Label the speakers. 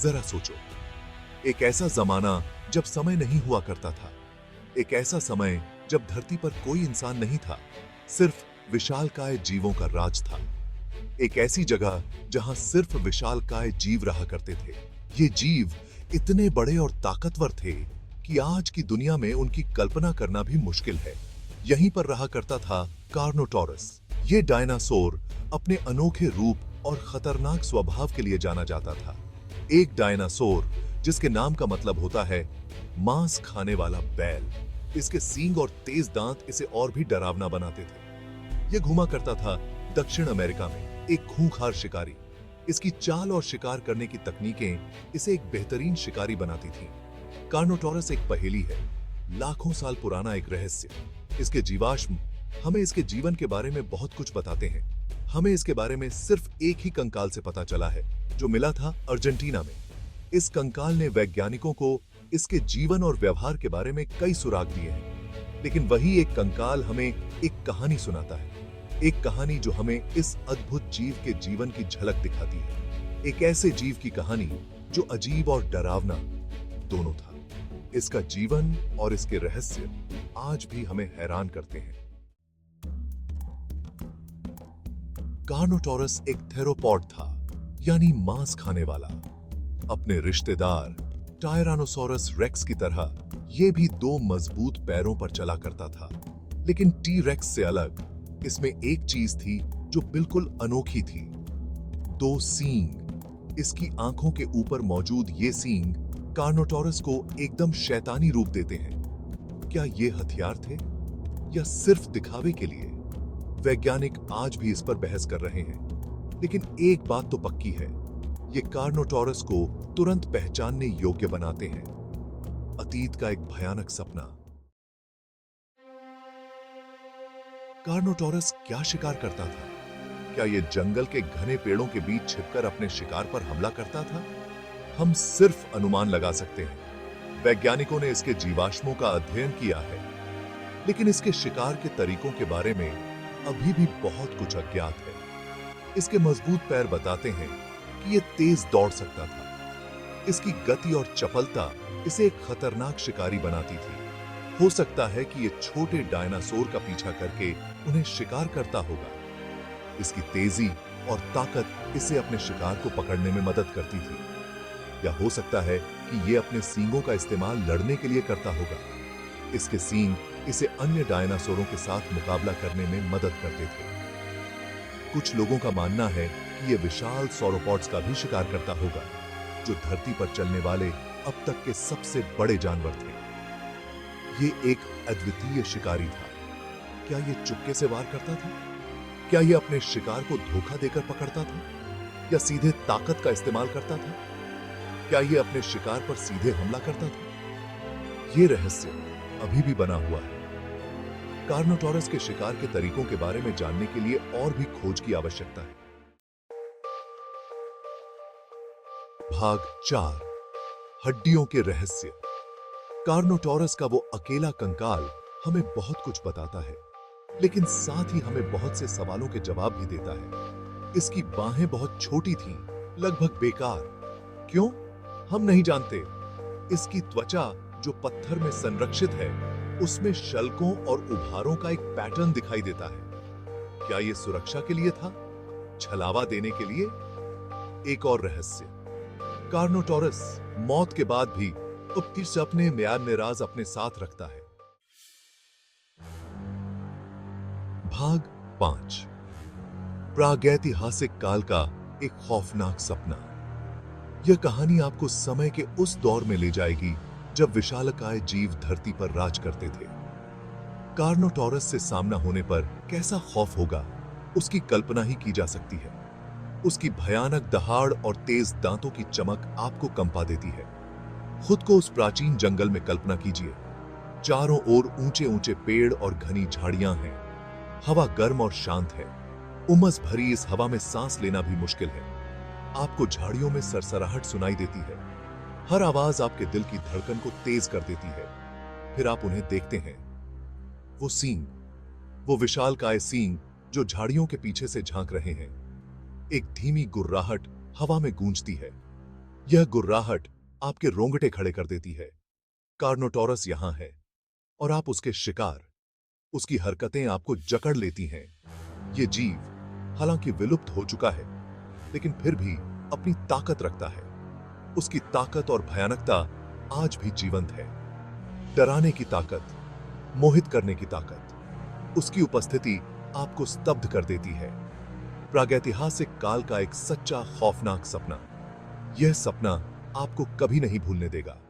Speaker 1: जरा सोचो, एक ऐसा जमाना जब समय नहीं हुआ करता था, एक ऐसा समय जब धरती पर कोई इंसान नहीं था, सिर्फ विशालकाय जीवों का राज था। एक ऐसी जगह जहां सिर्फ विशालकाय जीव रहा करते थे। ये जीव इतने बड़े और ताकतवर थे कि आज की दुनिया में उनकी कल्पना करना भी मुश्किल है। यहीं पर रहा करता था कार्नोटोरस। ये डायनासोर अपने अनोखे रूप और खतरनाक स्वभाव के लिए जाना जाता था। एक डायनासोर जिसके नाम का मतलब होता है मांस खाने वाला बैल। इसके सींग और तेज दांत इसे और भी डरावना बनाते थे। यह घुमा करता था दक्षिण अमेरिका में, एक खूंखार शिकारी। इसकी चाल और शिकार करने की तकनीकें इसे एक बेहतरीन शिकारी बनाती थीं। कार्नोटोरस एक पहेली है, लाखों साल पुराना एक रहस्य। इसके जीवाश्म हमें इसके जीवन के बारे में बहुत कुछ बताते हैं। हमें इसके बारे में सिर्फ एक ही कंकाल से पता चला है, जो मिला था अर्जेंटीना में। इस कंकाल ने वैज्ञानिकों को इसके जीवन और व्यवहार के बारे में कई सुराग दिए हैं, लेकिन वही एक कंकाल हमें एक कहानी सुनाता है। एक कहानी जो हमें इस अद्भुत जीव के जीवन की झलक दिखाती है। एक ऐसे जीव की कहानी जो अजीब और डरावना दोनों था। इसका जीवन और इसके रहस्य आज भी हमें हैरान करते हैं। कार्नोटोरस एक थेरोपॉड था, यानी मांस खाने वाला। अपने रिश्तेदार टायरानोसोरस रेक्स की तरह यह भी दो मजबूत पैरों पर चला करता था। लेकिन टी रेक्स से अलग इसमें एक चीज थी जो बिल्कुल अनोखी थी, दो सींग। इसकी आंखों के ऊपर मौजूद ये सींग कार्नोटोरस को एकदम शैतानी रूप देते हैं। क्या ये हथियार थे या सिर्फ दिखावे के लिए? वैज्ञानिक आज भी इस पर बहस कर रहे हैं, लेकिन एक बात तो पक्की है, ये कार्नोटोरस को तुरंत पहचानने योग्य बनाते हैं। अतीत का एक भयानक सपना। कार्नोटोरस क्या शिकार करता था? क्या यह जंगल के घने पेड़ों के बीच छिपकर अपने शिकार पर हमला करता था? हम सिर्फ अनुमान लगा सकते हैं। वैज्ञानिकों ने इसके जीवाश्मों का अध्ययन किया है, लेकिन इसके शिकार के तरीकों के बारे में अभी भी बहुत कुछ अज्ञात है। इसके मजबूत पैर बताते हैं कि यह तेज दौड़ सकता था। इसकी गति और चपलता इसे एक खतरनाक शिकारी बनाती थी। हो सकता है कि यह छोटे डायनासोर का पीछा करके उन्हें शिकार करता होगा। इसकी तेजी और ताकत इसे अपने शिकार को पकड़ने में मदद करती थी। या हो सकता है कि यह अपने सींगों का इस्तेमाल लड़ने के लिए करता होगा। इसके सींग इसे अन्य डायनासोरों के साथ मुकाबला करने में मदद करते थे। कुछ लोगों का मानना है कि यह विशाल सौरोपॉड्स का भी शिकार करता होगा, जो धरती पर चलने वाले अब तक के सबसे बड़े जानवर थे। यह एक अद्वितीय शिकारी था। क्या यह चुपके से वार करता था? क्या यह अपने शिकार को धोखा देकर पकड़ता था या सीधे ताकत का इस्तेमाल करता था? क्या यह अपने शिकार पर सीधे हमला करता था? यह रहस्य अभी भी बना हुआ है। कार्नोटोरस के शिकार के तरीकों के बारे में जानने के लिए और भी खोज की आवश्यकता है। भाग 4, हड्डियों के रहस्य। कार्नोटोरस का वो अकेला कंकाल हमें बहुत कुछ बताता है, लेकिन साथ ही हमें बहुत से सवालों के जवाब भी देता है। इसकी बाहें बहुत छोटी थीं, लगभग बेकार। क्यों? हम नहीं जानते। इसकी त्वचा जो पत्थर में संरक्षित है, उसमें शल्कों और उभारों का एक पैटर्न दिखाई देता है। क्या यह सुरक्षा के लिए था? छलावा देने के लिए? एक और रहस्य, कार्नोटोरस मौत के बाद भी अपने म्यान अपने साथ रखता है। भाग 5, प्रागैतिहासिक काल का एक खौफनाक सपना। यह कहानी आपको समय के उस दौर में ले जाएगी जब विशालकाय जीव धरती पर राज करते थे। कार्नोटोरस से सामना होने पर कैसा खौफ होगा, उसकी कल्पना ही की जा सकती है। उसकी भयानक दहाड़ और तेज दांतों की चमक आपको कंपा देती है। खुद को उस प्राचीन जंगल में कल्पना कीजिए। चारों ओर ऊंचे ऊंचे पेड़ और घनी झाड़ियां हैं। हवा गर्म और शांत है। उमस भरी इस हवा में सांस लेना भी मुश्किल है। आपको झाड़ियों में सरसराहट सुनाई देती है। हर आवाज आपके दिल की धड़कन को तेज कर देती है। फिर आप उन्हें देखते हैं। वो सींग, वो विशालकाय सींग जो झाड़ियों के पीछे से झांक रहे हैं। एक धीमी गुर्राहट हवा में गूंजती है। यह गुर्राहट आपके रोंगटे खड़े कर देती है। कार्नोटोरस यहां है और आप उसके शिकार। उसकी हरकतें आपको जकड़ लेती हैं। ये जीव हालांकि विलुप्त हो चुका है, लेकिन फिर भी अपनी ताकत रखता है। उसकी ताकत और भयानकता आज भी जीवंत है। डराने की ताकत, मोहित करने की ताकत। उसकी उपस्थिति आपको स्तब्ध कर देती है। प्रागैतिहासिक काल का एक सच्चा खौफनाक सपना। यह सपना आपको कभी नहीं भूलने देगा।